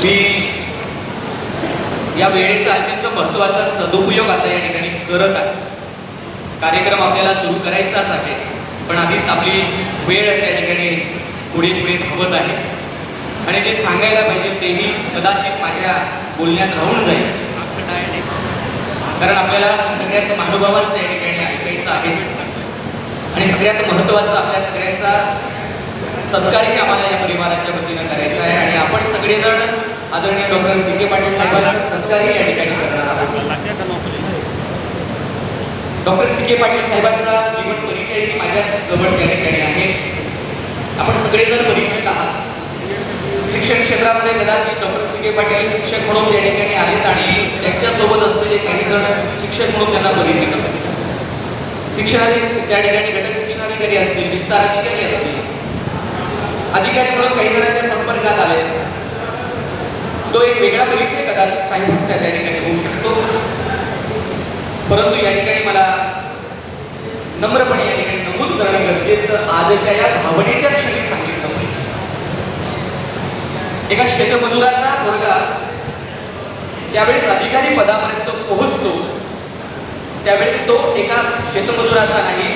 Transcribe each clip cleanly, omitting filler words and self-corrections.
मी या वेळेचा अत्यंत महत्त्वाचा सदुपयोग आता या ठिकाणी करत आहे. कार्यक्रम आपल्याला सुरू करायचाच आहे, पण आधीच आपली वेळ त्या ठिकाणी पुढे पुढे धावत आहे आणि जे सांगायला पाहिजे तेही कदाचित माझ्या बोलण्यात राहून जाईल, कारण आपल्याला सगळ्याच महानुभावांचं या ठिकाणी ऐकायचं आहेच. आणि सगळ्यात महत्त्वाचं आपल्या सगळ्यांचा सत्कारही आम्हाला या परिवाराच्या वतीनं करायचा आहे आणि आपण सगळेजण आदरणीय डॉक्टर सी.के. पाटील साहेबांचा सत्कारही या ठिकाणी करणार आहोत. Doctor CK. पाटील साहेबांचा जीवन परिचयही माझ्या जवळ त्या ठिकाणी आहे. आपण सगळेजण परिचित आहात. शिक्षण क्षेत्रामध्ये कदाचित डॉक्टर सी.के. पाटील शिक्षक म्हणून त्या ठिकाणी आहेत आणि त्यांच्यासोबत असलेले काही जण शिक्षक म्हणून त्यांना परिचित असतील. शिक्षणाधिकारी त्या ठिकाणी घटक शिक्षणाधिकारी असतील, विस्तार अधिकारी असतील, अधिकारी म्हणून काही जणांच्या संपर्कात आले. तो एक वेगळा परिचय कदाचित साहित्याच्या त्या ठिकाणी होऊ शकतो, परंतु या ठिकाणी मला नम्रपणे या ठिकाणी नमूद करणं गरजेचं आजच्या या भावनेच्या क्षणी सांगितलं पाहिजे. एका शेतमजुराचा पोरगा ज्यावेळेस अधिकारी पदापर्यंत पोहोचतो त्यावेळेस तो एका शेतमजुराचा नाही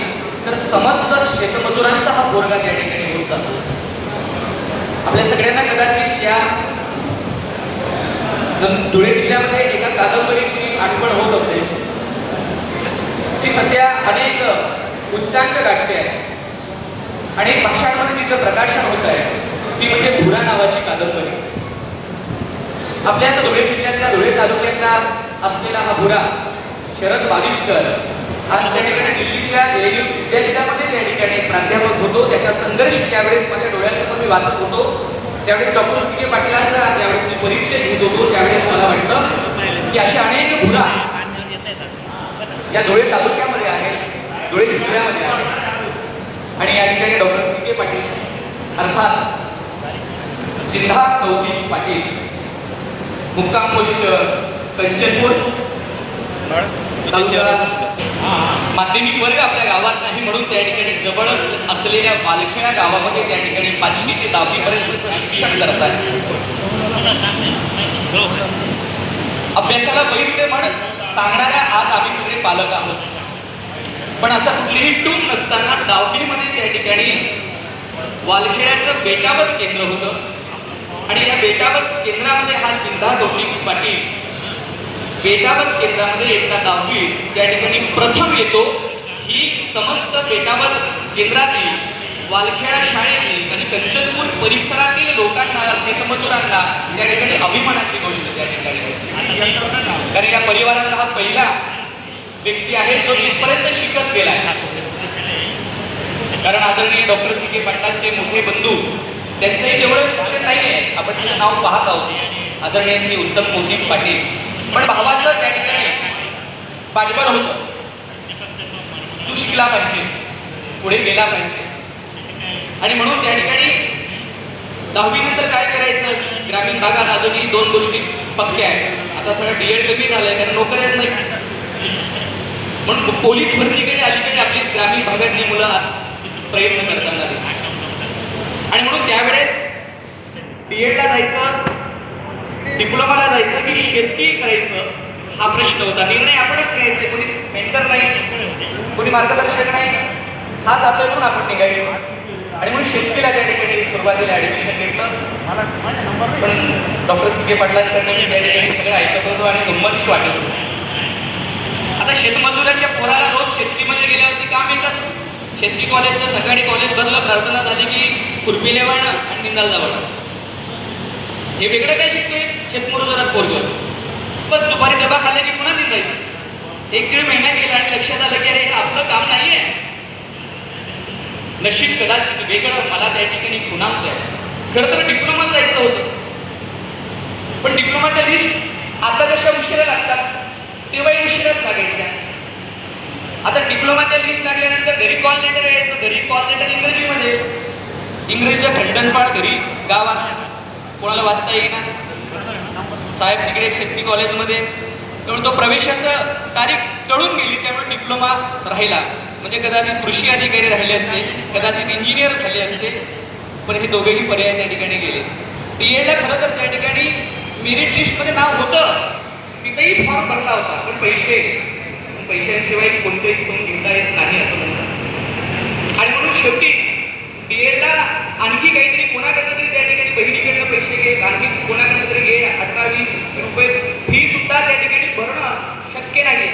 तर समस्त शेतमजुरांचा हा पोरगा त्या ठिकाणी होत जातो. आपल्या सगळ्यांना कदाचित या धुळे जिल्ह्यामध्ये एका कादंबरीची आठवण होत असेल, ती सध्या अनेक उच्चांक गाठते आहे, अनेक भाषांमध्ये तिचं प्रकाशन होत आहे. ती म्हणजे भुरा नावाची कादंबरी. आपल्याच धुळे जिल्ह्यातल्या धुळे तालुक्यातला असलेला हा भुरा शरद बाविस्कर आज त्या ठिकाणी दिल्लीच्या जेएनयू विद्यापीठामध्ये त्या ठिकाणी प्राध्यापक होतो. त्याचा संघर्ष त्यावेळेस माझ्या डोळ्यासमोर मी वाचत होतो. त्यावेळेस डॉक्टर सी.के. पाटीलांचा त्यावेळेस मी परिचय घेत होतो. त्यावेळेस मला वाटतं की अशा अनेक भुरा या धुळे तालुक्यामध्ये आहेत, धुळे जिल्ह्यामध्ये आहेत आणि या ठिकाणी डॉक्टर सी.के. पाटील अर्थात जिल्हा कौतिक पाटील मुक्काम पोस्ट कंचनपूर माध्यमिक वर्ग आपल्या गावात नाही म्हणून त्या ठिकाणी जवळ असलेल्या वालखेडा गावामध्ये त्या ठिकाणी 5वी ते 10वी पर्यंत शिक्षण करतात. अभ्यासाला पैसे म्हण सांगणाऱ्या आज आम्ही सगळे पालक आहोत, पण असं कुठलीही टून नसताना 10वी मध्ये त्या ठिकाणी वालखेड्याचं बेटावर केंद्र होतं आणि या बेटावर केंद्रामध्ये हा जिल्हा कौतिक पाटील बेटावत केंद्रामध्ये एकदा 10वी त्या ठिकाणी प्रथम येतो. ही समस्त बेटावत केंद्रातील वालखेडा शाळेची आणि कंचनपूर परिसरातील लोकांना, शेतमजुरांना त्या ठिकाणी अभिमानाची गोष्ट त्या ठिकाणी होती, कारण या परिवाराचा हा पहिला व्यक्ती आहे जो इथपर्यंत शिकत गेला आहे. कारण आदरणीय डॉक्टर सी.के. पाटलांचे मोठे बंधू त्यांचंही तेवढं शिक्षण नाही आहे. आपण त्याचं नाव पाहत आहोत, आदरणीय श्री उत्तम कौतिक पाटील, पण भावाचं त्या ठिकाणी पाठबळ होतं. तू शिकला पाहिजे, पुढे गेला पाहिजे आणि म्हणून त्या ठिकाणी 10वी नंतर काय करायचं. ग्रामीण भागात अजूनही 2 गोष्टी पक्क्या आहेत. आता थोडं डीएड कमी झालंय कारण नोकऱ्याच नाही, म्हणून पोलीस भरतीकडे अलीकडे आपली ग्रामीण भागातली मुलं आज प्रयत्न करताना दिसतात आणि म्हणून त्यावेळेस डीएडला जायचं, डिप्लोमाला जायचं की शेती करायचं हा प्रश्न होता. निर्णय आपणच घ्यायचा, कोणी मेंटर नाही, कोणी मार्गदर्शक नाही, हा जातोय म्हणून आपण निघायचो आणि म्हणून शेतीला त्या ठिकाणी सुरुवातीला ऍडमिशन घेतलं. पण डॉक्टर सी.के. पाटलांकडनं मी त्या ठिकाणी सगळं ऐकत होतो आणि गंमतीत वाटत होतो. आता शेतमजुरांच्या पोराला रोज शेतीमध्ये गेल्यावरती काम येतच. शेती कॉलेजचं सकाळी कॉलेज भरलं, प्रार्थना झाली की खुरपीले वाढणं आणि निंदाल जावं. हे वेगळं काय शिकते शेतमजुरात पोरगं, बस दुपारी डबा खाल्ला की पुन्हा निघायचं. 1-1.5 महिना गेला आणि लक्षात आलं की अरे हे आपलं काम नाही आहे. नशीब कदाचित वेगळं मला त्या ठिकाणी खुणावतंय. खरं तर डिप्लोमाला जायचं होतं, पण डिप्लोमाच्या लिस्ट आता कशा उशिरा लागतात तेव्हाही उशिराच लागायच्या. आता डिप्लोमाच्या लिस्ट लागल्यानंतर घरी कॉल लेटर यायचं. घरी कॉल लेटर इंग्रजीमध्ये, इंग्रजीच्या खंडनपाळ घरी गावात कोणाला वाचता येईना. साहेब तिकडे शेती कॉलेजमध्ये, त्यामुळे तो प्रवेशाचं तारीख टळून गेली. त्यामुळे डिप्लोमा राहिला. म्हणजे कदाचित कृषी अधिकारी राहिले असते, कदाचित इंजिनियर झाले असते, पण हे दोघेही पर्याय त्या ठिकाणी गेले. डीएडला खरं तर त्या ठिकाणी मेरिट लिस्टमध्ये नाव होतं, तिथेही फॉर्म भरला होता, पण पैशाशिवाय कोणतेही सण घेता येत नाही असं म्हणतात. आणि म्हणून शेवटी DEDला आणखी काहीतरी कोणाकडनं तरी त्या ठिकाणी बहिणीकडनं पैसे घे, आणखी कोणाकडनं तरी घे, 18-20 रुपये फी सुद्धा त्या ठिकाणी भरणं शक्य नाही.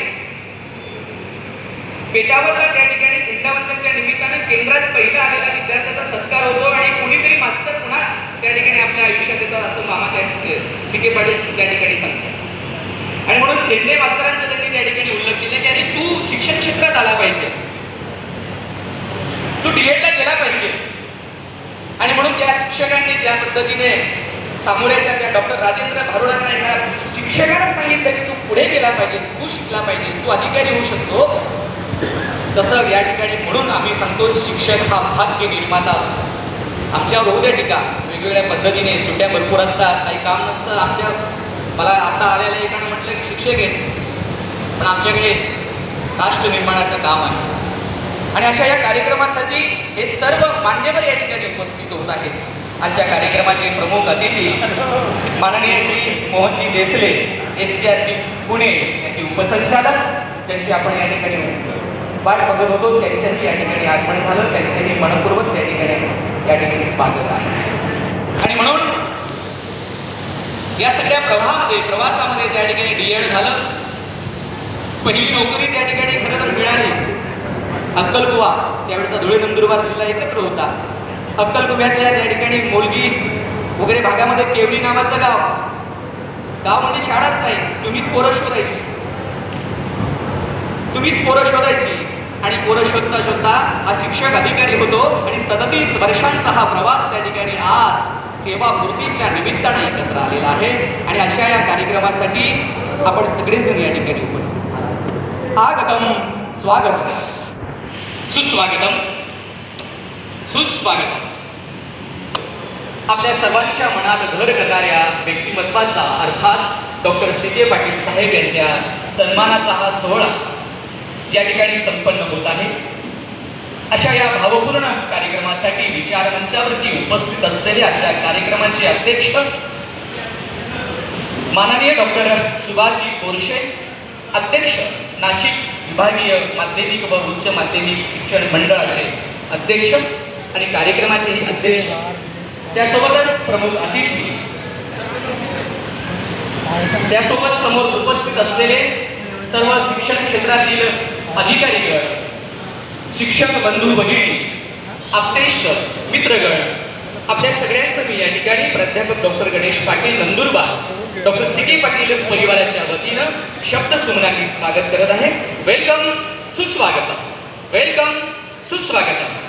पेटावरला त्या ठिकाणी झेंडावंदनच्या निमित्तानं केंद्रात पहिला आलेला विद्यार्थ्याचा सत्कार होतो आणि कोणीतरी मास्तर पुन्हा त्या ठिकाणी आपल्या आयुष्यात येतात असं मामा शिके पाटील त्या ठिकाणी सांगतात. आणि म्हणून झेंडे मास्तरांचं त्यांनी त्या ठिकाणी उल्लेख केला की अरे तू शिक्षण क्षेत्रात आला पाहिजे, तू DEDला गेला पाहिजे. आणि म्हणून त्या शिक्षकांनी त्या पद्धतीने सामोऱ्याच्या त्या डॉक्टर राजेंद्र भारुडांना एका शिक्षकांना सांगितलं की तू पुढे गेला पाहिजे, तू शिकला पाहिजे, तू अधिकारी होऊ शकतो. तसं या ठिकाणी म्हणून आम्ही सांगतो शिक्षक हा भाग्य निर्माता असतो. आमच्यावर होऊ द्या टीका वेगवेगळ्या पद्धतीने, सुट्ट्या भरपूर असतात, काही काम नसतं. मला आता आलेल्या एकानं म्हटलं की शिक्षक आहेत, पण आमच्याकडे राष्ट्र निर्माणाचं काम आहे. आणि अशा या कार्यक्रमासाठी हे सर्व मान्यवर या ठिकाणी उपस्थित होत आहेत. आजच्या कार्यक्रमाचे प्रमुख अतिथी माननीय श्री मोहनजी देसले, SCRT पुणे याचे उपसंचालक, त्यांची आपण या ठिकाणी वाट बघत होतो. त्यांच्याही या ठिकाणी आगमन झालं, त्यांच्याही मनपूर्वक त्या ठिकाणी स्वागत आहे. आणि म्हणून या सगळ्या प्रवासामध्ये त्या ठिकाणी DED झालं. पहिली नोकरी त्या ठिकाणी खरं तर मिळाली अक्कलकुवा, त्यावेळेचा धुळे नंदुरबार जिल्हा एकत्र होता. अक्कलकुव्यातल्या त्या ठिकाणी मोलगी वगैरे भागामध्ये केवली नावाचं गाव म्हणजे शाळाच नाही, तुम्हीच पोरं शोधायची. आणि पोरं शोधता शोधता हा शिक्षक अधिकारी होतो आणि 37 वर्षांचा हा प्रवास त्या ठिकाणी आज सेवापूर्तीच्या निमित्ताने एकत्र आलेला आहे. आणि अशा या कार्यक्रमासाठी आपण सगळेजण या ठिकाणी उपस्थित आहात. आगतम स्वागतम, सुस्वागतम सुस्वागतम. आपल्या सर्वांच्या मनात घर करणाऱ्या व्यक्तिमत्वाचा अर्थात डॉक्टर CK पाटील साहेब यांच्या सन्मानाचा हा सोहळा या ठिकाणी संपन्न होत आहे. अशा या भावपूर्ण कार्यक्रमासाठी विचारमंचावरती उपस्थित असलेले आजच्या कार्यक्रमाचे अध्यक्ष माननीय डॉक्टर सुभाषजी बोरशे, अध्यक्ष नाशिक विभागीय माध्यमिक व उच्च माध्यमिक शिक्षण मंडळाचे अध्यक्ष आणि कार्यक्रमाचेही अध्यक्ष, त्यासोबतच प्रमुख अतिथी, त्यासोबत समोर उपस्थित असलेले सर्व शिक्षण क्षेत्रातील अधिकारीगण, शिक्षक बंधू भगिनी, आपतेष्ट मित्रगण, आपल्या सगळ्यांचं मी या ठिकाणी प्राध्यापक doctor Ganesh Patil Nandurbar, doctor CK Patil परिवाराच्या वतीनं शब्दसुमनांनी स्वागत करत आहे. वेलकम, सुस्वागतम, वेलकम, सुस्वागतम.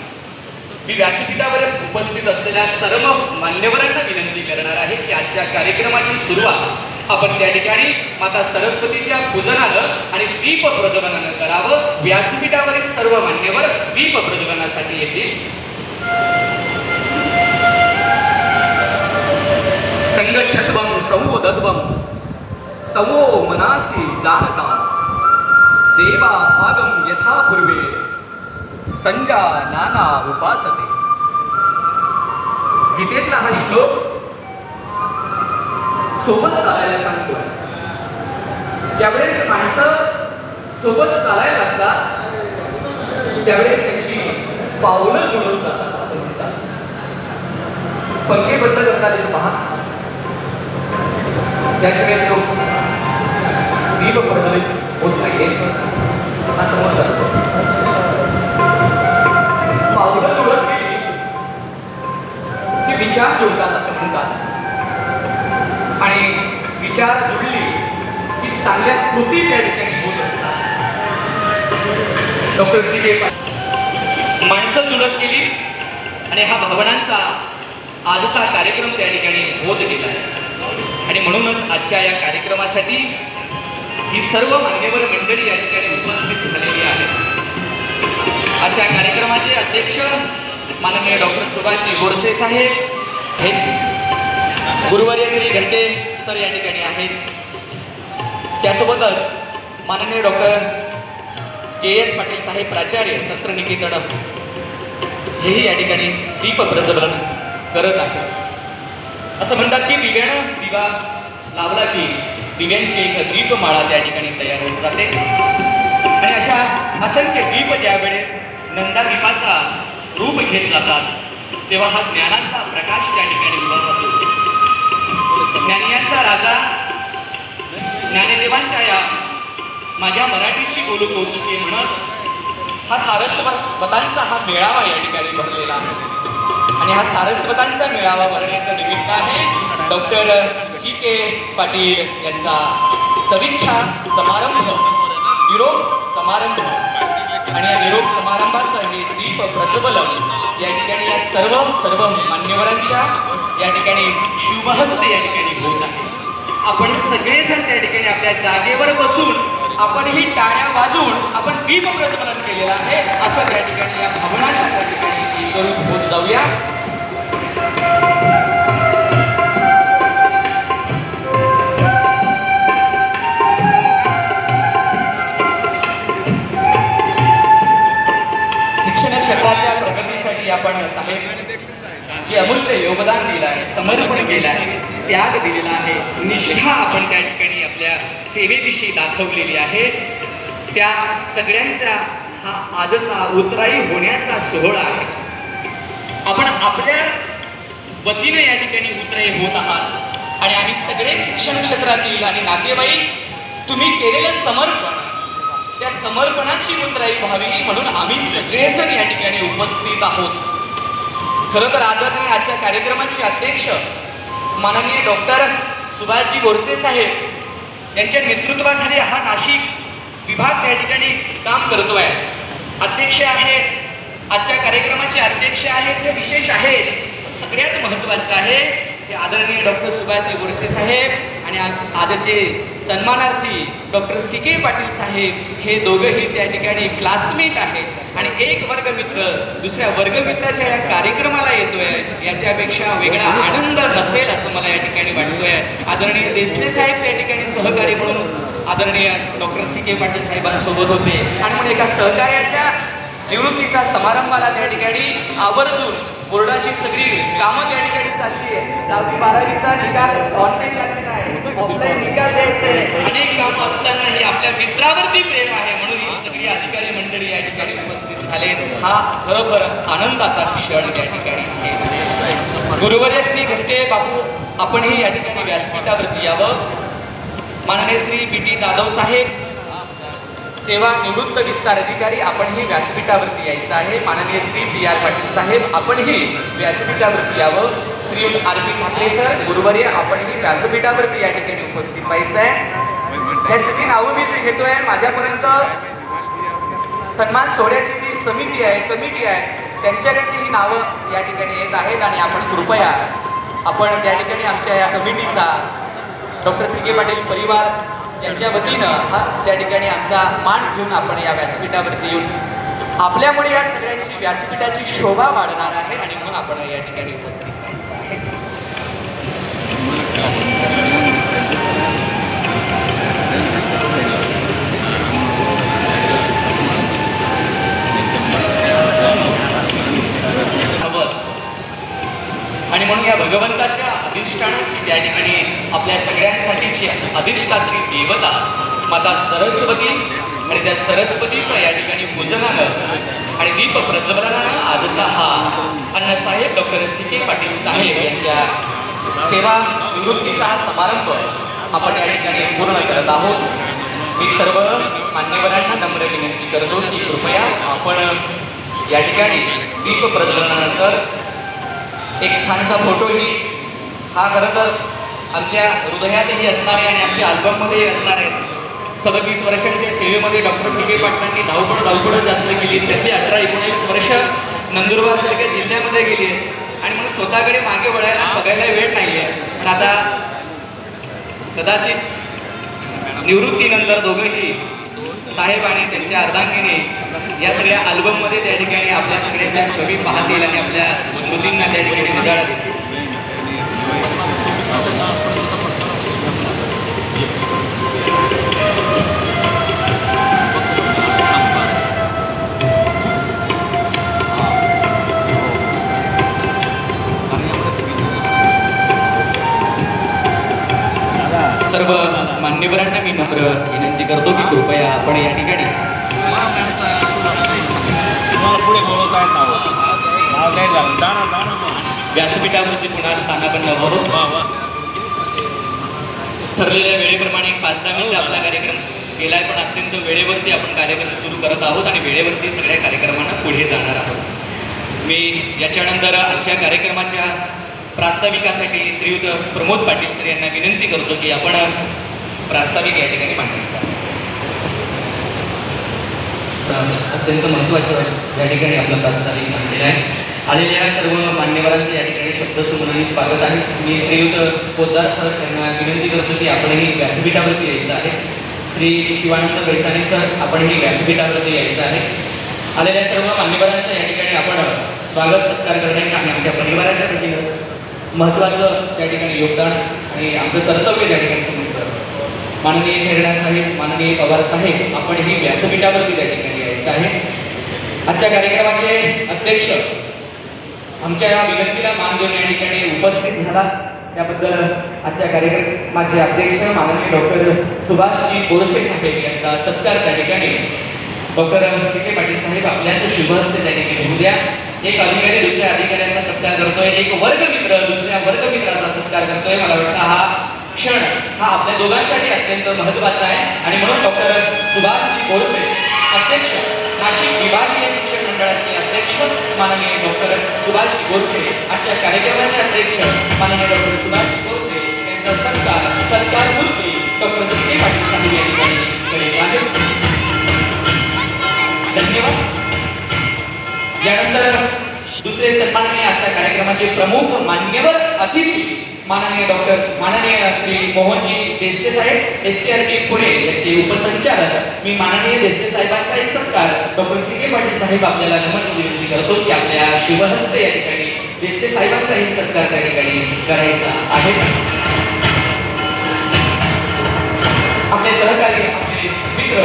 मी व्यासपीठावर उपस्थित असलेल्या सर्व मान्यवरांना विनंती करणार आहे की आजच्या कार्यक्रमाची सुरुवात आपण त्या ठिकाणी माता सरस्वतीच्या पूजनानं आणि दीप प्रज्वलनानं करावं. व्यासपीठावरील सर्व मान्यवर दीप प्रज्वलनासाठी येतील. संगच्छत्वं सौदत्वं सवो मनासी जानता देवा भागम यथा पूर्वे संज्ञा नाना उपासते. गीतेतला हा श्लोक सोबत चालायला सांगतो. ज्यावेळेस माणसं सोबत चालायला लागतात त्यावेळेस त्यांची पावलं जुळून जातात असं म्हणतात. पंखे बंद करतात ते पहा, त्याशिवाय तो दीप प्रज्वलित होत नाहीये असं म्हणतात. पावलं जुळत गेली की विचार जुळतात असं म्हणतात. आणि विचार जुळली की चांगल्या कृती त्या ठिकाणी होत असतात. डॉक्टर CK पाटील, माणसं जुळत गेली आणि हा भावनांचा आजचा कार्यक्रम त्या ठिकाणी होत गेला. आणि म्हणूनच आजच्या या कार्यक्रमासाठी ही सर्व मान्यवर मंडळी या ठिकाणी उपस्थित झालेली आहेत. आजच्या कार्यक्रमाचे अध्यक्ष माननीय डॉक्टर सुभाषजी बोरसे साहेब आहेत. गुरुवर्य श्री घंटे सर या ठिकाणी आहेत. त्यासोबतच माननीय डॉक्टर KS पाटील साहेब प्राचार्य तंत्रनिकेतन हेही या ठिकाणी दीप प्रज्वलन करत आहेत. असं म्हणतात की दिव्यानं दिवा लावला की दिव्यांची एक दीपमाळा त्या ठिकाणी तयार होत जाते आणि अशा असंख्य दीप ज्या वेळेस नंदादीपाचा रूप घेत जातात तेव्हा हा ज्ञानाचा प्रकाश त्या ठिकाणी उभा जातो. ज्ञानियांचा राजा ज्ञानदेवांच्या या माझ्या मराठीची बोलू कौतुके म्हणत हा सारस्वतांचा हा मेळावा या ठिकाणी भरलेला आहे आणि हा सारस्वतांचा मेळावा भरण्याचं निमित्त आहे डॉक्टर C.K. पाटील यांचा सदिच्छा समारंभ निरोप समारंभ आणि या निरोप समारंभाचं हे दीप प्रज्वलन या ठिकाणी या सर्व मान्यवरांच्या या ठिकाणी शुभहस्ते या ठिकाणी होत आहे. आपण सगळेजण त्या ठिकाणी आपल्या जागेवर बसून आपण ही टाळ्या वाजवून आपण दीप प्रज्वलन केलेलं आहे असं त्या ठिकाणी या भावनाच्या त्या ठिकाणी करून होत जाऊया. शिक्षण क्षेत्राच्या प्रगतीसाठी आपण साहेब जे अमूल्य योगदान दिलं आहे, समर्पण केलं आहे, त्याग दिलेला आहे, निष्ठा आपण त्या ठिकाणी आपल्या सेवेविषयी दाखवलेली आहे. त्या सगळ्यांचा हा आजचा उतराई होण्याचा सोहळा आहे. आपण आपल्या वतीने या ठिकाणी उतराई होत आहात आणि आम्ही सगळे शिक्षण क्षेत्रातील आणि नातेवाईक तुम्ही केलेलं समर्पण त्या समर्पणाची उतराई व्हावी म्हणून आम्ही सगळेजण या ठिकाणी उपस्थित आहोत. खरं तर आदरणीय आजच्या कार्यक्रमाचे अध्यक्ष माननीय डॉक्टर सुभाषजी बोरसे साहेब यांच्या नेतृत्वाखाली हा नाशिक विभाग त्या ठिकाणी काम करतोय. अध्यक्ष आहेत, आजच्या कार्यक्रमाचे अध्यक्ष आहेत, हे विशेष आहेत. सगळ्यात महत्त्वाचं आहे ते आदरणीय डॉक्टर सुभाषजी बोरसे साहेब आणि आजचे सन्मानार्थी डॉक्टर C.K. पाटील साहेब हे दोघंही त्या ठिकाणी क्लासमेट आहेत आणि एक वर्गमित्र दुसऱ्या वर्गमित्राच्या या कार्यक्रमाला येतोय याच्यापेक्षा वेगळा आनंद नसेल असं मला या ठिकाणी वाटतोय. आदरणीय देसले साहेब त्या ठिकाणी सहकारी म्हणून आदरणीय डॉक्टर C.K. पाटील साहेबांसोबत होते आणि म्हणून एका सहकार्याच्या निवृत्तीचा समारंभाला त्या ठिकाणी आवर्जून बोर्डाची सगळी कामं त्या ठिकाणी चालली आहे. 10वी-12वीचा निकाल ऑनलाईन लागलेला आहे, ऑफलाईन निकाल द्यायचे, अनेक कामं असतानाही आपल्या मित्रावरती प्रेम आहे म्हणून ही सगळी अधिकारी मंडळी या ठिकाणी उपस्थित झाले. हा खरोखर आनंदाचा क्षण या ठिकाणी आहे. गुरुवर्य श्री घंटे बापू आपणही या ठिकाणी व्यासपीठावरती यावं. माननीय श्री B.T. जाधव साहेब सेवा निवृत्त विस्तार अधिकारी आपणही व्यासपीठावरती यायचं आहे. माननीय श्री P.R. पाटील साहेब आपणही व्यासपीठावरती यावं. श्री R.P. ठाकरे सर गुरुवर्य आपणही व्यासपीठावरती या ठिकाणी उपस्थित व्हायचं आहे. हे सगळी नावं मी घेतोय. माझ्यापर्यंत सन्मान सोहळ्याची जी समिती आहे, कमिटी आहे, त्यांच्याकडे ही नावं या ठिकाणी येत आहेत आणि आपण कृपया आपण त्या ठिकाणी आमच्या या कमिटीचा डॉक्टर C.K. पाटील परिवार यांच्या वतीनं हा त्या ठिकाणी आमचा मान ठेवून आपण या व्यासपीठावरती येऊन आपल्यामुळे या सगळ्यांची व्यासपीठाची शोभा वाढणार आहे आणि म्हणून आपण या ठिकाणी उपस्थित व्हायचं आहे. आणि म्हणून या भगवंताच्या अधिष्ठानाची त्या ठिकाणी आपल्या सगळ्यांसाठीची अधिष्ठात्री देवता माता सरस्वती आणि त्या सरस्वतीचं या ठिकाणी पूजनानं आणि दीप प्रज्वलनानं आजचा हा अण्णासाहेब डॉक्टर C.K. पाटील साहेब यांच्या सेवा निवृत्तीचा हा समारंभ आपण या ठिकाणी पूर्ण करत आहोत. मी सर्व मान्यवरांना नम्र विनंती करतो की कृपया आपण या ठिकाणी दीप प्रज्वलनानंतर एक छानसा फोटोही हा खरं तर आमच्या हृदयातही असणार आहे आणि आमच्या अल्बममध्येही असणार आहे. 37 वर्षांच्या सेवेमध्ये डॉक्टर C.K. पाटलांनी धावपळ जास्त केली. त्यातली 18-19 वर्ष नंदुरबारसारख्या जिल्ह्यामध्ये गेली आहे आणि म्हणून स्वतःकडे मागे वळायला बघायला वेळ नाही आहे. पण आता कदाचित निवृत्तीनंतर दोघंही साहेब आणि त्यांच्या अर्धांगिनी या सगळ्या अल्बममध्ये त्या ठिकाणी आपल्या सगळ्यांच्या छबी पाहतील आणि आपल्या स्मृतींना त्या ठिकाणी उजाळा देतील. सर्व मान्यवरांना मी मात्र विनंती करतो की कृपया आपण या ठिकाणी तुम्हाला पुढे बोलवता येत नाव नाही झालं जाणार व्यासपीठावरती पुन्हा स्थानापन्न व्हावं. ठरलेल्या वेळेप्रमाणे 5-10 मिनिटं आपला कार्यक्रम केलाय, पण अत्यंत वेळेवरती आपण कार्यक्रम सुरू करत आहोत आणि वेळेवरती सगळ्या कार्यक्रमांना पुढे जाणार आहोत. मी याच्यानंतर आजच्या कार्यक्रमाच्या प्रास्ताविकासाठी श्रीयुत प्रमोद पाटील सर यांना विनंती करतो की आपण प्रास्ताविक या ठिकाणी मांडायचा. अत्यंत महत्त्वाचं या ठिकाणी आपलं प्रास्ताविक मांडलेलं आहे. आलेल्या सर्व मान्यवरांचं या ठिकाणी शब्दसुमनाने स्वागत आहे. मी श्रीयुत पोद्दार सर यांना विनंती करतो की आपणही व्यासपीठावरती यायचं आहे. श्री शिवानंद बैसाने सर आपणही व्यासपीठावरती यायचं आहे. आलेल्या सर्व मान्यवरांचं या ठिकाणी आपण स्वागत सत्कार करणे आणि आमच्या परिवाराच्या वतीनं महत्त्वाचं त्या ठिकाणी योगदान आणि आमचं कर्तव्य त्या ठिकाणी समजतं. माननीय खेरणार साहेब, माननीय पवार साहेब, आपणही व्यासपीठावरती त्या ठिकाणी यायचं आहे. आजच्या कार्यक्रमाचे अध्यक्ष आमच्या या विनंतीला मान देऊन या ठिकाणी उपस्थित झाला त्याबद्दल आजच्या कार्यक्रमाचे अध्यक्ष माननीय डॉक्टर सुभाषजी बोरसे साहेब यांचा सत्कार त्या ठिकाणी डॉक्टर सी.के. पाटील साहेब आपल्याच शुभ हस्ते त्या ठिकाणी होऊ द्या. एक अधिकारी दुसऱ्या अधिकाऱ्याचा सत्कार करतोय, एक वर्गमित्र दुसऱ्या वर्गमित्राचा सत्कार करतोय. मला वाटतं हा क्षण हा आपल्या दोघांसाठी अत्यंत महत्त्वाचा आहे आणि म्हणून डॉक्टर सुभाषजी बोरसे अध्यक्ष नाशिक विभागीय शिक्षण मंडळाचे अध्यक्ष माननीय डॉक्टर सुभाष बोरसे, आजच्या कार्यक्रमाचे अध्यक्ष माननीय डॉक्टर सुभाष बोरसे यांचा सत्कार मूर्ती डॉक्टर सी.के. पाटील साहेब या ठिकाणी करीत आहेत. धन्यवाद. यानंतर दुसरे सन्माननीय आजच्या कार्यक्रमाचे प्रमुख मान्यवर अतिथी माननीय श्री मोहनजी देस्ते साहेब SCRT पुणे याचे उपसंचालक. मी माननीय देस्ते साहेबांचा एक सत्कार डॉक्टर सी.के. पाटील साहेब आपल्याला नमन विनंती करतो की आपल्या शुभहस्ते या ठिकाणी देस्ते साहेबांचा एक सत्कार त्या ठिकाणी करायचा आहे. आपले सहकारी, आपले मित्र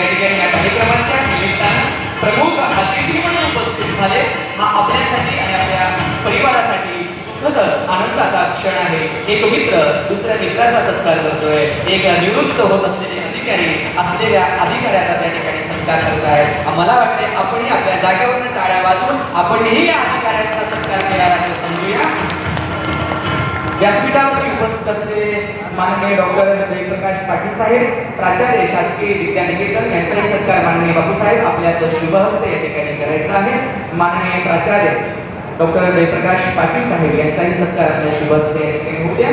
या ठिकाणी या कार्यक्रमाच्या निमित्तानं प्रमुख अतिथी म्हणून उपस्थित झाले. हा आपल्यासाठी आणि आपल्या परिवारासाठी सुखद आनंदाचा क्षण आहे. एक मित्र दुसऱ्या मित्राचा सत्कार करतोय, एक निवृत्त होत असलेले अधिकारी असलेल्या अधिकाऱ्याचा त्या ठिकाणी सत्कार करत आहे. मला वाटते आपणही आपल्या जागेवरून टाळ्या वाजवून आपणही या अधिकाऱ्याचा सत्कार केला असं समजूया. व्यासपीठावर उपस्थित असलेले माननीय डॉक्टर जयप्रकाश पाटील साहेब, प्राचार्य शासकीय विद्यानिकेतन यांचाही सत्कार माननीय बापूसाहेब आपल्या शुभहस्ते या ठिकाणी करायचा आहे. माननीय प्राचार्य डॉक्टर जयप्रकाश पाटील साहेब यांचाही सत्कार आपल्या शुभहस्ते या ठिकाणी होऊ द्या.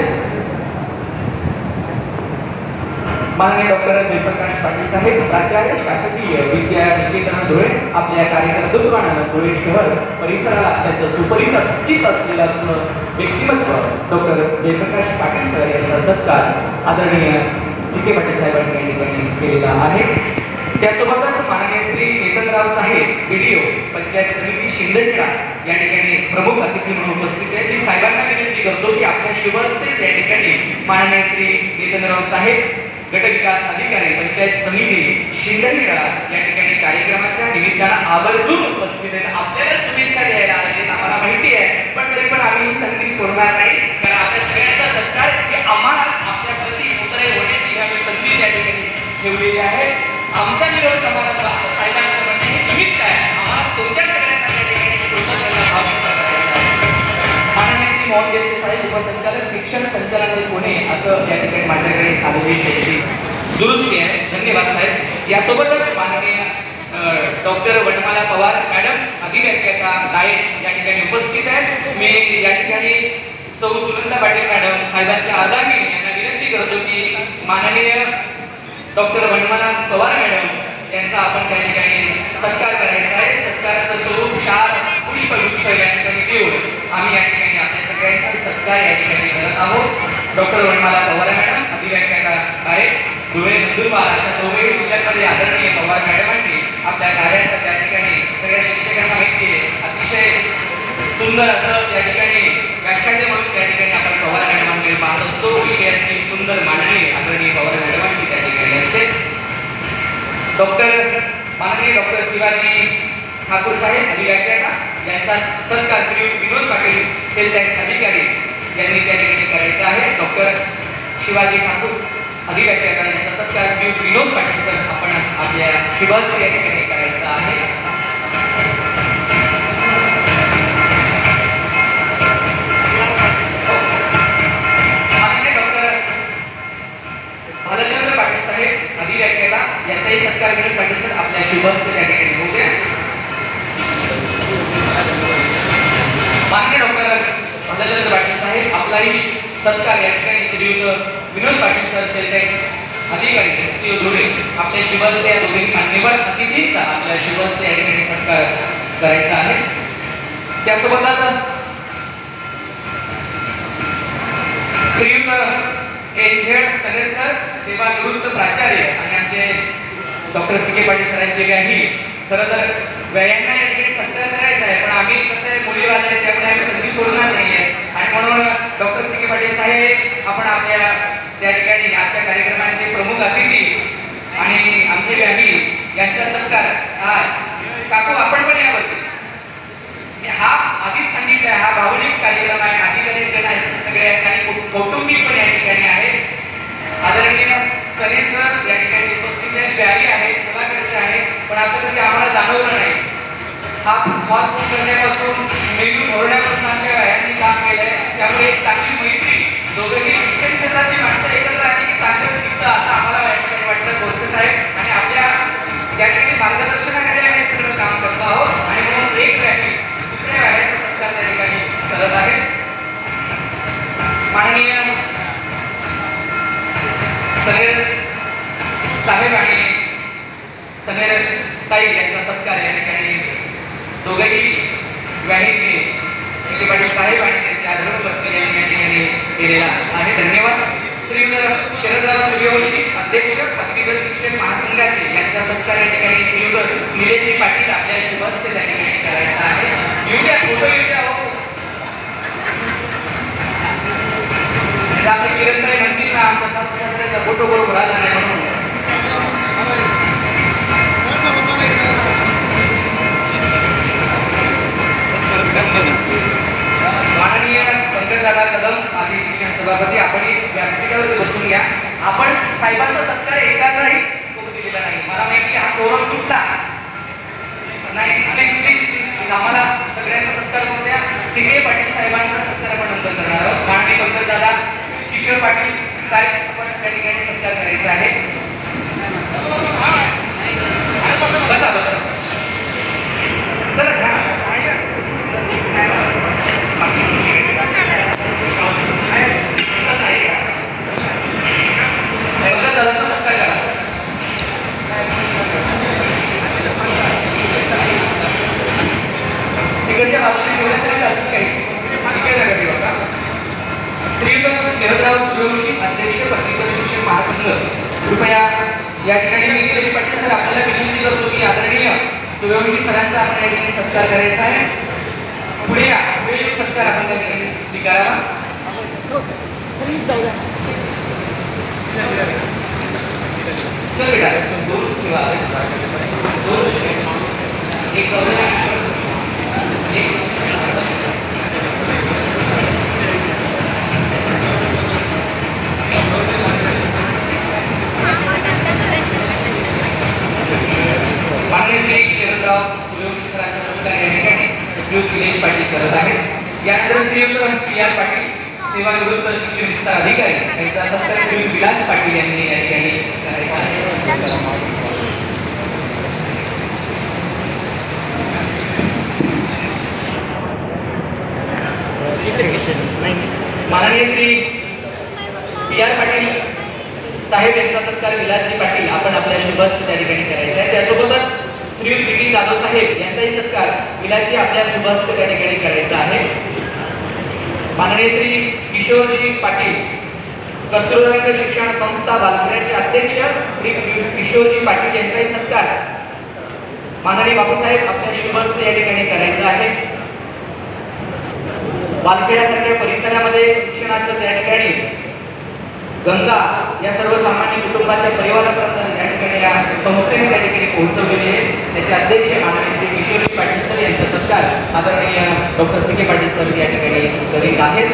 माननीय डॉक्टर जयप्रकाश पाटील साहेब, प्राचार्य शासकीय विद्यानिकेतन धुळे, आपल्या कार्यकर्तृत्वानं धुळे शहर परिसराला अत्यंत सुपरिचित असलेलं व्यक्तिमत्व डॉक्टर जयप्रकाश पाटील सर यांचा सत्कार आदरणीय सी.के. पाटील साहेबांनी या ठिकाणी केलेला आहे. त्यासोबतच माननीय श्री केतनराव साहेब BDO पंचायत समिती शिंदखेडा या ठिकाणी प्रमुख अतिथी म्हणून उपस्थित आहेत. मी साहेबांना विनंती करतो की आपल्या शुभहस्तेच या ठिकाणी माननीय श्री केतनराव साहेब गट विकास अधिकारी पंचायत समिती शिंदखेडा या ठिकाणी कार्यक्रमाच्या निमित्तानं आवर्जून उपस्थित आहेत. आपल्याला शुभेच्छा द्यायला आलेत आम्हाला माहिती आहे, पण तरी पण आम्ही ही संधी सोडणार नाही, कारण आपल्या सगळ्यांचा सत्कार हे आम्हाला आपल्या प्रति उतरे होण्याची आम्ही संधी त्या ठिकाणी ठेवलेली आहे. आमचा निरोप समारंभ असं साहेबांचं म्हणणे हे निमित्त आहे. आम्हाला तुमच्या सगळ्यांना त्या ठिकाणी कृतज्ञता भाव करायचा आहे. माननीय श्री मोहन देशमुख साहेब उपसंचालक शिक्षण संचालनालय पुणे असं या ठिकाणी माझ्याकडे आलेली त्याची दुरुस्ती आहे. धन्यवाद साहेब. यासोबतच माननीय डॉक्टर वनमाला पवार मॅडम अधिव्याख्याता गायक या ठिकाणी उपस्थित आहेत. मी या ठिकाणी सौ सुनंदा पाटील मॅडम साहेबांच्या आगामी यांना विनंती करतो की माननीय डॉक्टर वनमाला पवार मॅडम यांचा आपण त्या ठिकाणी सत्कार करायचा आहे. सत्काराचं स्वरूप शाल पुष्पगुच्छ या ठिकाणी देऊन आम्ही या ठिकाणी आपल्या सगळ्यांचा सत्कार या ठिकाणी करत आहोत. डॉक्टर वनमाला पवार मॅडम अधिव्याख्याता गायक धुळे नंदुरबार अशा दोघेही जिल्ह्यांमध्ये आदरणीय पवार मॅडमांनी आपल्या कार्याचा त्या ठिकाणी सगळ्या शिक्षकांना माहिती आहे अतिशय सुंदर असं त्या ठिकाणी व्याख्याते म्हणून त्या ठिकाणी आपण पवार मॅडमांकडे पाहत असतो. विषयाची सुंदर मांडणी आदरणीय पवार मॅडमांची त्या ठिकाणी असते. माननीय डॉक्टर शिवाजी ठाकूर साहेब अधिव्याख्याता यांचा सत्कार श्री विनोद पाटील सेल टॅक्स अधिकारी यांनी त्या ठिकाणी करायचा आहे. डॉक्टर शिवाजी ठाकूर अधिव्याख्याता यांचा सत्कार श्री विनोद पाटील सर आपण आपल्या शुभास्ती या ठिकाणी करायचा आहे. माननीय डॉक्टर भालचंद्र पाटील साहेब अधिव्याख्याता यांचाही सत्कार विनोद पाटील सर आपल्या शुभास्ती या ठिकाणी होऊ द्या. माननीय डॉक्टर भालचंद्र पाटील साहेब आपलाही सत्कार या ठिकाणी श्रीयुत विनोद पाटील सर सेल्टेक्स अधिकारी एसपीओ धुळे आपल्या शुभस्ते या दोघे मान्यवर अतिथींचा आपल्या शुभस्ते या ठिकाणी सत्कार करायचा आहे. त्यासोबतच श्रीयुत एनझेड सगळे सर सेवानिवृत्त प्राचार्य आणि आमचे डॉक्टर सी के पाटील सरांचे काही खरं तर व्यायांना या ठिकाणी सत्कार करायचा आहे, पण आम्ही कसं आहे मुलीवाले आहे त्यामुळे आम्ही संधी सोडणार नाही आहे आणि म्हणून डॉक्टर सी के पाटील साहेब आपण आपल्या त्या ठिकाणी आजच्या कार्यक्रमाचे प्रमुख अतिथी आणि आमचे व्यावी यांचा सत्कार हा काकू आपण पण यावरती हा आधीच सांगितलं आहे, हा भावनिक कार्यक्रम आहे. अधिकारी जण आहे सगळे आहेत आणि कौटुंबिक पण या ठिकाणी आहे. आदरणीय सने सर या ठिकाणी उपस्थित आहेत, व्यावी आहेत, कलाकारचे आहेत, पण असं कधी आम्हाला जाणवलं नाही. हा स्मॉल फोन करण्यापासून मेंदू भरण्यापासून आमच्या व्यायांनी काम केलंय. त्यामुळे एक चांगली मैत्री दोघंही शिक्षण क्षेत्रातली माणसं एकत्र आली की चांगलं निघतं असं आम्हाला या ठिकाणी वाटतं. गोष्ट साहेब आणि आपल्या या ठिकाणी मार्गदर्शनाखाली आम्ही सगळं काम करतो आहोत आणि म्हणून एक व्यावी दुसऱ्या व्यायाचा सत्कार त्या ठिकाणी करत आहे. माननीय समीर साहेब आणि समीर ताई यांचा सत्कार या ठिकाणी दोघेही व्याहीने सी पाटील साहेब आणि त्यांचे आदरणीय वक्ते यांनी या ठिकाणी केलेला आहे. धन्यवाद. श्रीयुत शरदराव सूर्यवंशी अध्यक्ष पदवीधर शिक्षक महासंघाचे यांचा सत्कार या ठिकाणी श्रीयुत निलेशजी पाटील आपल्या शुभस्ते त्या ठिकाणी करायचा आहे. येऊया फोटो येऊया हो आपले किरणताई म्हणतील ना आमचा सासऱ्याचा फोटो बरोबर आला नाही म्हणून माननीय पंकजदादा कदम माजी शिक्षण सभापती आपण व्यासपीठावर बसून घ्या. आपण साहेबांचा सत्कार एकालाही दिलेला नाही. मला माहिती हा कोरम तुटला नाही. प्लीज आम्हाला सगळ्यांचा सत्कार करून द्या. सीके पाटील साहेबांचा सत्कार आपण नंतर करणार आहोत. माननीय पंकजदादा किशोर पाटील साहेब आपण त्या ठिकाणी सत्कार करायचा आहे. बसा बसा चला घ्या. तिकडच्या बाजूने ठेवल्या तरी चालतील काही जागा ठेवा का. श्रीयुत शरदराव सूर्यवंशी अध्यक्ष पदवीधर शिक्षक महासंघ कृपया या ठिकाणी मी निलेश पाटील सर आपल्याला विनंती करतो की आदरणीय सूर्यवंशी सरांचा आपण या ठिकाणी सत्कार करायचा आहे. पुढे या पुढे सत्कार आपण त्या ठिकाणी स्वीकारावा. चल बेटा दोन किंवा एक माननीय श्री शरदराव सूर्यवंशी सरांचा सत्कार या ठिकाणी श्रीयुत निलेश पाटील करत आहेत. यानंतर श्रीयुत पी आर पाटील सेवानिवृत्त शिक्षण विस्तार अधिकारी यांचा सत्कार श्रीयुत विलास पाटील यांनी या ठिकाणी करायचा आहे. माननीय श्री पी आर पाटील साहेब यांचा सत्कार विलासजी पाटील आपण आपल्या शुभस्ते त्या ठिकाणी करायचा आहे. त्यासोबतच श्रीयुत पी जाधव साहेब यांचाही सत्कार विलासजी आपल्या शुभस्ते त्या ठिकाणी करायचा आहे. माननीय श्री किशोरजी पाटील कस्तुररंग शिक्षण संस्था बालखेड्याचे अध्यक्ष श्री किशोरजी पाटील यांचाही सत्कार माननीय बापूसाहेब आपल्या शुभस्ते या ठिकाणी करायचा आहे. बालखेड्यासारख्या परिसरामध्ये शिक्षणाचं त्या ठिकाणी गंगा या सर्वसामान्य कुटुंबाच्या परिवारापर्यंत या ठिकाणी या संस्थेने त्या ठिकाणी पोहोचवलेली आहे. त्याचे अध्यक्ष माननीय श्री किशोरजी पाटील सर यांचा सत्कार आदरणीय डॉक्टर सी के पाटील सर या ठिकाणी करीत आहेत.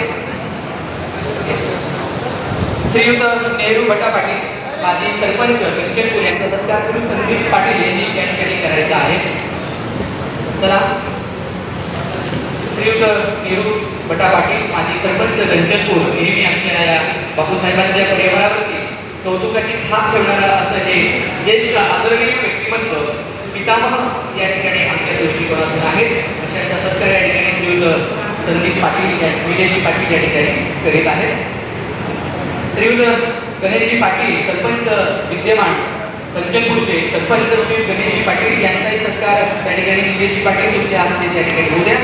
श्रीयुत नेहरू भटा पाटील माजी सरपंच गंचनपूर यांचा सत्कार श्री संदीप पाटील यांनी या ठिकाणी करायचा आहे. चला श्रीयुत नेहरू भटा पाटील माजी सरपंच गंचनपूर नेहमी आमच्या या बापूसाहेबांच्या परिवारावरती कौतुकाची थाप ठेवणारा असं हे ज्येष्ठ आदरणीय व्यक्तिमत्व पितामह या ठिकाणी आमच्या दृष्टिकोनातून आहेत. अशांचा सत्कार या ठिकाणी श्रीयुत संदीप पाटील विजयजी पाटील या ठिकाणी करीत आहेत. श्रीयुत गणेशजी पाटील सरपंच विद्यमान पंचमपूरचे सरपंच श्री गणेशजी पाटील यांचाही सत्कार त्या ठिकाणी विजयजी पाटील तुमच्या हस्ते त्या ठिकाणी होऊ द्या.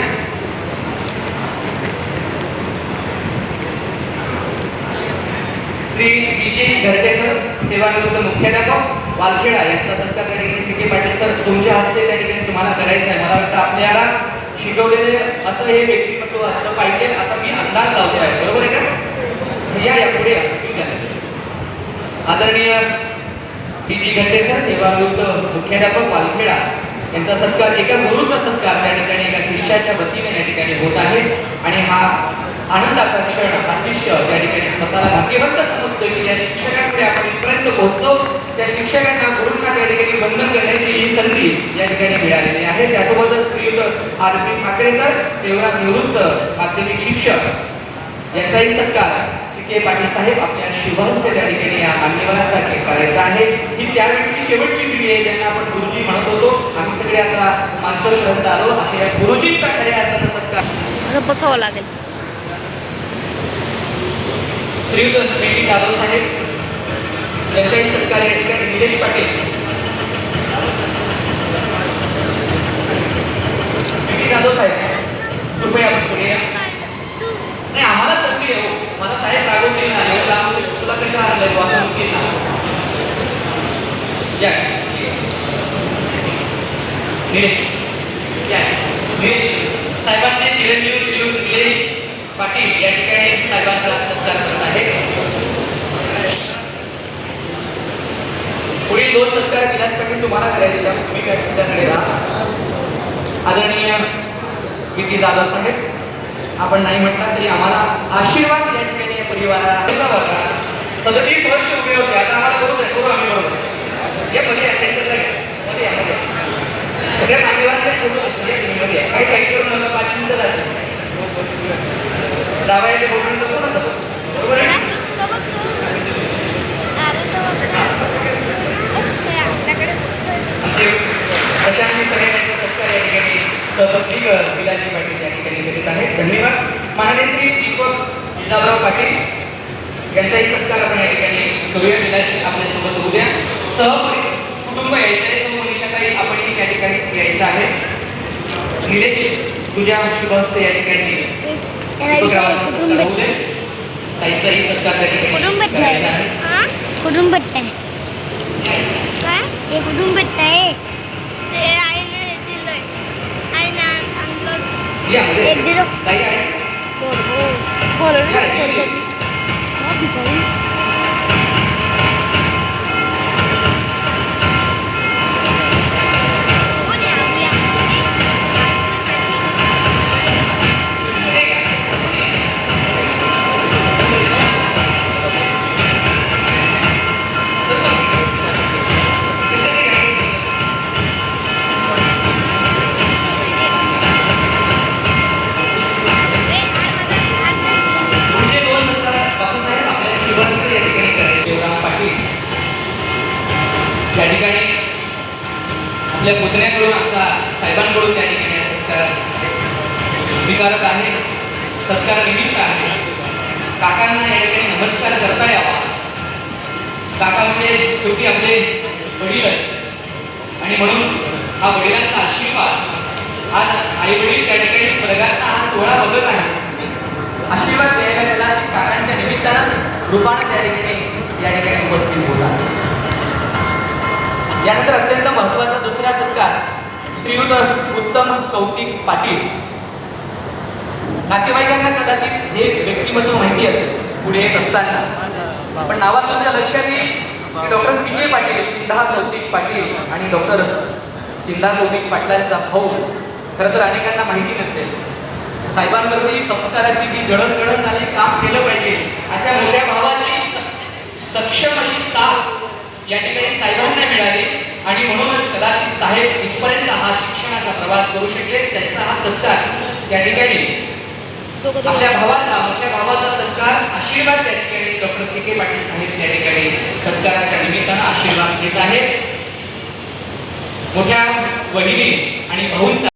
श्री विजय घरटे सर सेवानिवृत्त मुख्याध्यापक वालखेडा यांचा सत्कार त्या ठिकाणी सी पाटील सर तुमच्या हस्ते त्या ठिकाणी तुम्हाला करायचा आहे. मला वाटतं आपल्याला शिकवलेले असं हे व्यक्तिमत्व असलं पाहिजे असा मी अंदाज लावतो आहे. बरोबर आहे का? या पुढे आदरणीय विजय घरटे सर सेवानिवृत्त मुख्याध्यापक वालखेडा यांचा सत्कार एका गुरुचा सत्कार त्या ठिकाणी एका शिष्याच्या वतीने या ठिकाणी होत आहे. आणि हा आनंदाचा क्षण हा शिष्य त्या ठिकाणी स्वतःला भाग्यवंत समजतोय की या शिक्षकांकडे आपण इथपर्यंत पोहोचतो. त्या शिक्षकांना गुरूंना त्या ठिकाणी वंदन करण्याची ही संधी या ठिकाणी मिळालेली आहे. त्यासोबतच श्रीयुत आरपी ठाकरे सर सेवा निवृत्त माध्यमिक शिक्षक यांचाही सत्कार के पाटील साहेब आपल्या शुभहस्ते त्या ठिकाणी या मान्यवरांचा करायचा आहे. ही त्यावेळची शेवटची पिढी आहे ज्यांना आपण गुरुजी म्हणत होतो. आम्ही सगळे आता मास्टर पर्यंत आलो. अशा या गुरुजींचा खऱ्या अर्थाचा सत्कार बसावं लागेल. श्रीयुत मेटी जाधव साहेब यांचाही सत्कार या ठिकाणी निलेश पाटील मेटी जाधव साहेब कृपया आपण पुढे या. नाही आम्हाला संधी आहे हो. मला साहेब रागवतील ना एवढं लांब तुला कशा आणलंय तू असं म्हणतील ना. या निलेश या निलेश साहेबांचे चिरंजीव श्रीयुत निलेश पाटील या ठिकाणी साहेबांचा सत्कार करत आहे. पुढील दोन सत्कार विलास पाटील तुम्हाला करायचे का तुम्ही काय तुमच्याकडे राहा. आदरणीय विधी जाधव साहेब आपण नाही म्हटला तरी आम्हाला आशीर्वाद या ठिकाणी या परिवाराला 37 वर्ष उभे होते. आता आम्हाला करू द्या करू आम्ही बरोबर या मध्ये सेंटरला मध्ये यामध्ये सगळ्या मान्यवरांचे फोटो असते मध्ये काही काही करून मला 5 मिनिटं लागली. डावायचे बोलून तर कोण असतं बरोबर आहे. प्रशांत सगळ्यांचा सत्कार या ठिकाणी सहपत्नीक विलाजी पाटील या ठिकाणी करीत आहेत. धन्यवाद. माननीय श्री दीपक जिजाबराव पाटील यांचाही सत्कार आपण या ठिकाणी करूया. विलाजी आपल्यासोबत होऊ द्या. सहपरी कुटुंब यायचे समोर आपण या ठिकाणी यायचं आहे. निलेश तुझ्या शुभहस्ते या ठिकाणी ताईचाही सत्कार त्या ठिकाणी करायचा आहे. कुठून भेटत आहे काय हे कुठून भेटत आहे ते आईने दिलंय आईने आणलं एक दिलं ताई आहे या ठिकाणी आपल्या पुतण्याकडून आमचा साहेबांकडून त्या ठिकाणी सत्कार स्वीकारत आहे. सत्कार निमित्त आहे. काकांना या ठिकाणी नमस्कार करता यावा. काका म्हणजे शेवटी आपले वडीलच आणि म्हणून हा वडिलांचा आशीर्वाद आज आई वडील त्या ठिकाणी स्वर्गाचा हा सोहळा बघत आहे. आशीर्वाद द्यायला त्याला काकांच्या निमित्तानं रूपानं त्या ठिकाणी या ठिकाणी उपस्थित होता. यानंतर अत्यंत महत्त्वाचा दुसरा सत्कार श्रीयुत उत्तम कौतिक पाटील. नातेवाईकांना कदाचित हे व्यक्तिमत्व माहिती असेल पुढे येत असताना, पण नावात तुमच्या लक्षात येईल की डॉक्टर सी पाटील चिंधा कौतिक पाटील आणि डॉक्टर चिंधा कौतिक पाटलांचा भाऊ खरं तर अनेकांना माहिती नसेल. साहेबांवरती संस्काराची जी गडण झाली काम केलं पाहिजे अशा मोठ्या भावाची या ठिकाणी साहेबांना मिळाली आणि म्हणूनच कदाचित साहेब इथपर्यंत हा शिक्षणाचा प्रवास करू शकले. त्यांचा हा सत्कार या ठिकाणी आपल्या भावाचा, मोठ्या भावाचा सत्कार, आशीर्वाद त्या ठिकाणी डॉक्टर सी.के. पाटील साहेब त्या ठिकाणी सत्काराच्या निमित्तानं आशीर्वाद देत आहेत. मोठ्या वहिनी आणि भाऊंचा